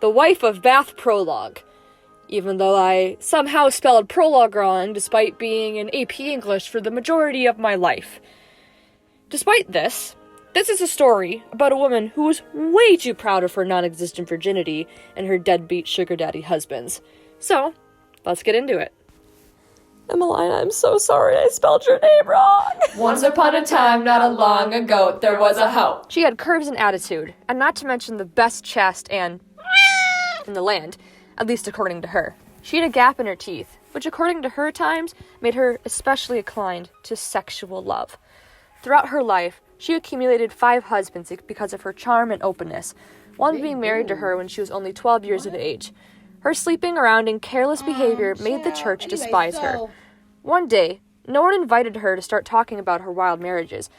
the wife of Bath Prologue, even though I somehow spelled Prologue wrong despite being in AP English for the majority of my life. Despite this is a story about a woman who was way too proud of her non-existent virginity and her deadbeat sugar daddy husbands. So, let's get into it. Emmeline, I'm so sorry I spelled your name wrong. Once upon a time, not a long ago, there was a hoe. She had curves and attitude, and not to mention the best chest and in the land, at least according to her. She had a gap in her teeth, which according to her times, made her especially inclined to sexual love. Throughout her life, she accumulated 5 husbands because of her charm and openness, one being married to her when she was only 12 years of age. Her sleeping around and careless behavior made the church despise her. One day, no one invited her to start talking about her wild marriages,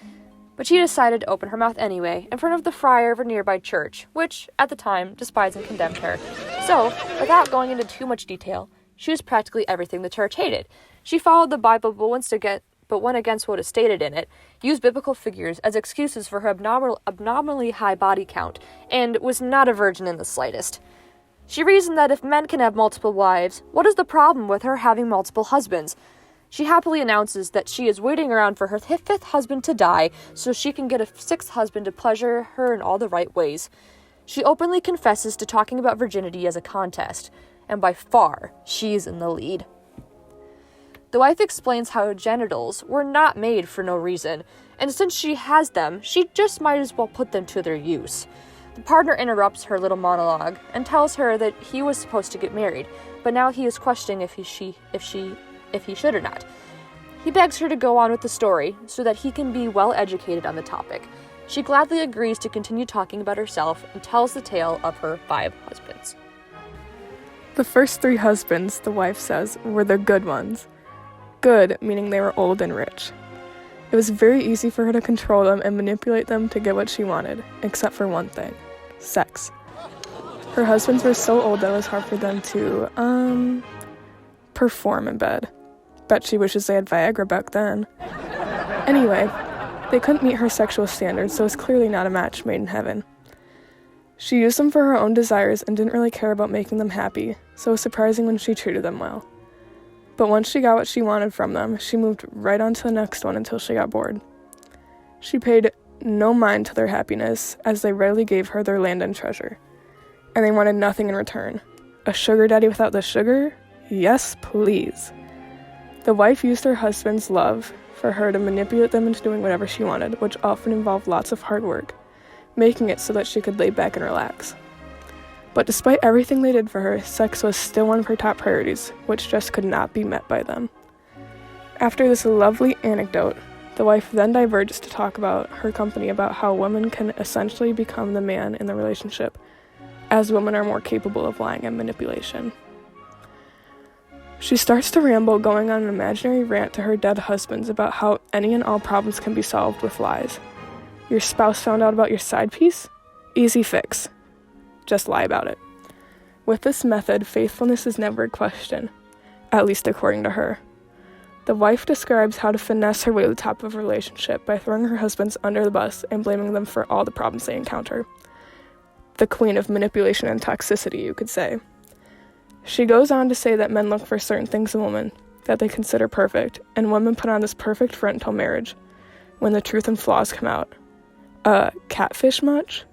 but she decided to open her mouth anyway in front of the friar of a nearby church, which, at the time, despised and condemned her. So, without going into too much detail, she was practically everything the church hated. She followed the Bible but went against what is stated in it, used biblical figures as excuses for her abnormally high body count, and was not a virgin in the slightest. She reasoned that if men can have multiple wives, what is the problem with her having multiple husbands? She happily announces that she is waiting around for her 5th husband to die so she can get a 6th husband to pleasure her in all the right ways. She openly confesses to talking about virginity as a contest, and by far, she's in the lead. The wife explains how her genitals were not made for no reason, and since she has them, she just might as well put them to their use. The partner interrupts her little monologue and tells her that he was supposed to get married, but now he is questioning if he should or not. He begs her to go on with the story so that he can be well educated on the topic. She gladly agrees to continue talking about herself and tells the tale of her 5 husbands. The first 3 husbands, the wife says, were the good ones. Good, meaning they were old and rich. It was very easy for her to control them and manipulate them to get what she wanted, except for one thing: sex. Her husbands were so old that it was hard for them to, perform in bed. Bet she wishes they had Viagra back then. Anyway, they couldn't meet her sexual standards, so it's clearly not a match made in heaven. She used them for her own desires and didn't really care about making them happy, so it was surprising when she treated them well. But once she got what she wanted from them, she moved right on to the next one until she got bored. She paid no mind to their happiness, as they readily gave her their land and treasure. And they wanted nothing in return. A sugar daddy without the sugar? Yes, please. The wife used her husband's love for her to manipulate them into doing whatever she wanted, which often involved lots of hard work, making it so that she could lay back and relax. But despite everything they did for her, sex was still one of her top priorities, which just could not be met by them. After this lovely anecdote, the wife then diverges to talk about her company about how women can essentially become the man in the relationship, as women are more capable of lying and manipulation. She starts to ramble, going on an imaginary rant to her dead husbands about how any and all problems can be solved with lies. Your spouse found out about your side piece? Easy fix. Just lie about it. With this method, faithfulness is never a question, at least according to her. The wife describes how to finesse her way to the top of a relationship by throwing her husbands under the bus and blaming them for all the problems they encounter. The queen of manipulation and toxicity, you could say. She goes on to say that men look for certain things in women that they consider perfect, and women put on this perfect front until marriage, when the truth and flaws come out. Catfish much?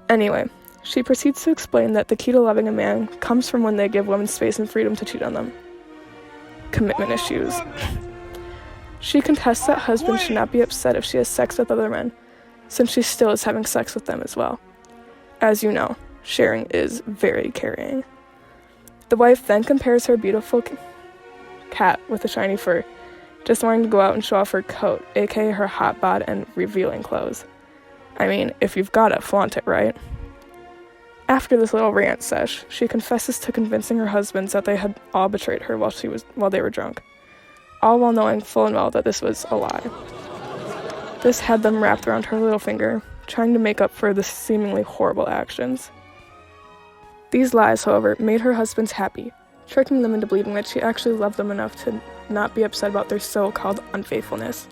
Anyway, she proceeds to explain that the key to loving a man comes from when they give women space and freedom to cheat on them. Commitment issues. She contests that husbands should not be upset if she has sex with other men, since she still is having sex with them as well. As you know, sharing is very carrying. The wife then compares her beautiful cat with a shiny fur, just wanting to go out and show off her coat, aka her hot bod and revealing clothes. I mean, if you've got it, flaunt it, right? After this little rant sesh, she confesses to convincing her husbands that they had all betrayed her while they were drunk, all while knowing full and well that this was a lie. This had them wrapped around her little finger, trying to make up for the seemingly horrible actions. These lies, however, made her husbands happy, tricking them into believing that she actually loved them enough to not be upset about their so-called unfaithfulness.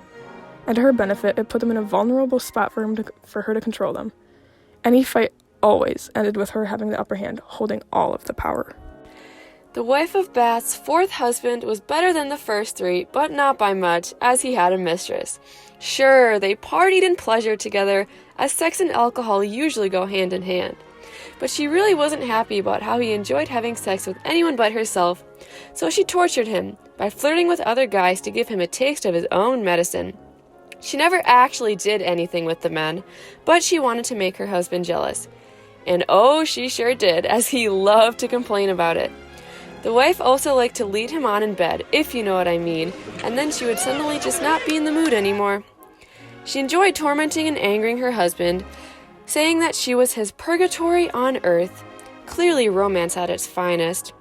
And to her benefit, it put them in a vulnerable spot for her to control them. Any fight always ended with her having the upper hand, holding all of the power. The wife of Bath's fourth husband was better than the first three, but not by much, as he had a mistress. Sure, they partied and pleasured together, as sex and alcohol usually go hand in hand. But she really wasn't happy about how he enjoyed having sex with anyone but herself, so she tortured him by flirting with other guys to give him a taste of his own medicine. She never actually did anything with the men, but she wanted to make her husband jealous. And oh, she sure did, as he loved to complain about it. The wife also liked to lead him on in bed, if you know what I mean, and then she would suddenly just not be in the mood anymore. She enjoyed tormenting and angering her husband, saying that she was his purgatory on earth. Clearly romance at its finest.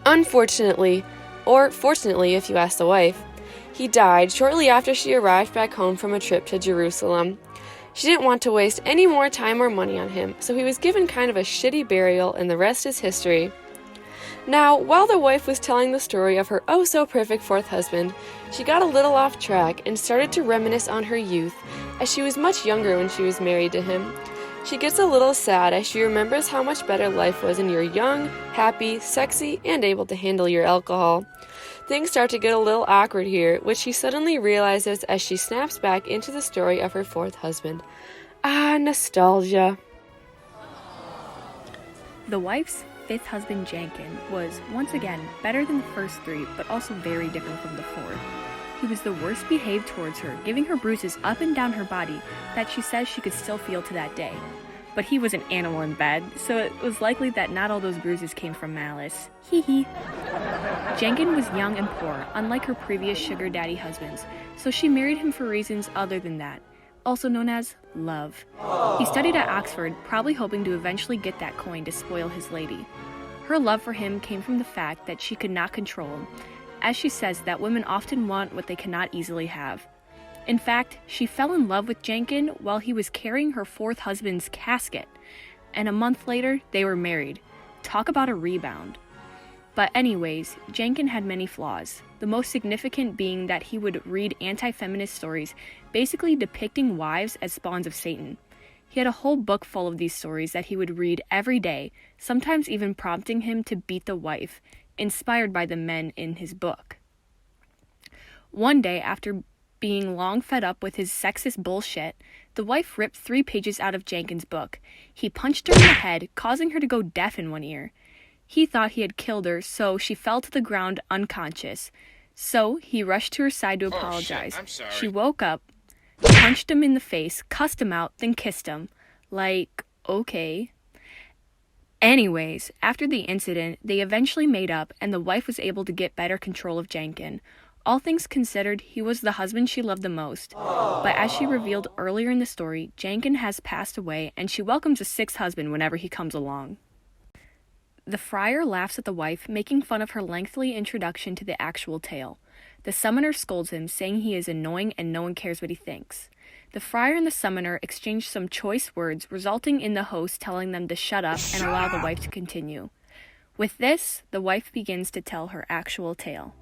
Unfortunately, or fortunately if you ask the wife, he died shortly after she arrived back home from a trip to Jerusalem. She didn't want to waste any more time or money on him, so he was given kind of a shitty burial, and the rest is history. Now, while the wife was telling the story of her oh-so-perfect fourth husband, she got a little off track and started to reminisce on her youth, as she was much younger when she was married to him. She gets a little sad as she remembers how much better life was when you're young, happy, sexy, and able to handle your alcohol. Things start to get a little awkward here, which she suddenly realizes as she snaps back into the story of her fourth husband. Ah, nostalgia. The wife's fifth husband, Jankin, was, once again, better than the first three, but also very different from the fourth. He was the worst behaved towards her, giving her bruises up and down her body that she says she could still feel to that day. But he was an animal in bed, so it was likely that not all those bruises came from malice. Hee hee. Jankin was young and poor, unlike her previous sugar daddy husbands, so she married him for reasons other than that, also known as love. He studied at Oxford, probably hoping to eventually get that coin to spoil his lady. Her love for him came from the fact that she could not control him, as she says that women often want what they cannot easily have. In fact, she fell in love with Jankin while he was carrying her fourth husband's casket, and a month later, they were married. Talk about a rebound. But anyways, Jankin had many flaws, the most significant being that he would read anti-feminist stories, basically depicting wives as spawns of Satan. He had a whole book full of these stories that he would read every day, sometimes even prompting him to beat the wife, inspired by the men in his book. One day, after being long fed up with his sexist bullshit, the wife ripped 3 pages out of Jankin's book. He punched her in the head, causing her to go deaf in one ear. He thought he had killed her, so she fell to the ground unconscious. So he rushed to her side to apologize. Oh, shit, I'm sorry. She woke up, punched him in the face, cussed him out, then kissed him. Like, okay. Anyways, after the incident, they eventually made up, and the wife was able to get better control of Jankin. All things considered, he was the husband she loved the most. But as she revealed earlier in the story, Jankin has passed away, and she welcomes a 6th husband whenever he comes along. The friar laughs at the wife, making fun of her lengthy introduction to the actual tale. The summoner scolds him, saying he is annoying and no one cares what he thinks. The friar and the summoner exchange some choice words, resulting in the host telling them to shut up and allow the wife to continue. With this, the wife begins to tell her actual tale.